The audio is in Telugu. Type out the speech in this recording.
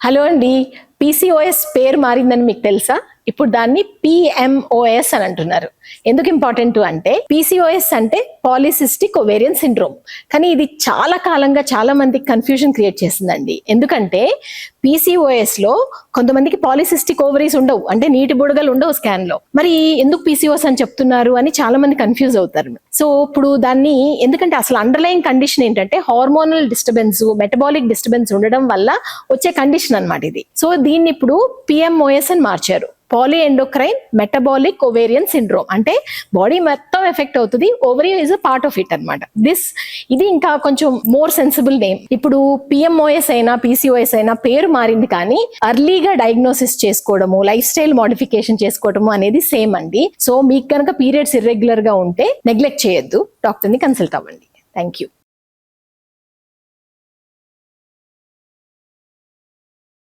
హలో అండి, పీసీఓఎస్ పేరు మారిందని మీకు తెలుసా? ఇప్పుడు దాన్ని పిఎంఓఎస్ అని అంటున్నారు. ఎందుకు ఇంపార్టెంట్ అంటే పీసీఓఎస్ అంటే పాలిసిస్టిక్ ఓవేరియన్ సిండ్రోమ్. కానీ ఇది చాలా కాలంగా చాలా మందికి కన్ఫ్యూజన్ క్రియేట్ చేసిందండి. ఎందుకంటే పీసీఓఎస్ లో కొంతమందికి పాలిసిస్టిక్ ఓవరీస్ ఉండవు, అంటే నీటి బుడగలు ఉండవు స్కాన్ లో. మరి ఎందుకు పీసీఓఎస్ అని చెప్తున్నారు అని చాలా మంది కన్ఫ్యూజ్ అవుతారు. సో ఇప్పుడు దాన్ని ఎందుకంటే అసలు అండర్లైన్ కండిషన్ ఏంటంటే హార్మోనల్ డిస్టర్బెన్స్, మెటబాలిక్ డిస్టర్బెన్స్ ఉండడం వల్ల వచ్చే కండిషన్ అన్నమాట ఇది. సో దీన్ని ఇప్పుడు పిఎంఓఎస్ అని మార్చారు, పాలిఎండోక్రైన్ మెటబాలిక్ ఓవేరియన్ సిండ్రోమ్. అంటే బాడీ మొత్తం ఎఫెక్ట్ అవుతుంది, ovary is a part of it అనమాట. ఇది ఇంకా కొంచెం మోర్ సెన్సిబుల్ నేమ్. ఇప్పుడు పిఎంఓఎస్ అయినా పీసీఓఎస్ అయినా పేరు మారింది, కానీ అర్లీగా డయాగ్నోసిస్ చేసుకోవడము, లైఫ్ స్టైల్ మోడిఫికేషన్ చేసుకోవడము అనేది సేమ్ అండి. సో మీకు కనుక పీరియడ్స్ ఇర్రెగ్యులర్ గా ఉంటే నెగ్లెక్ట్ చేయొద్దు, డాక్టర్ని కన్సల్ట్ అవ్వండి. Thank you.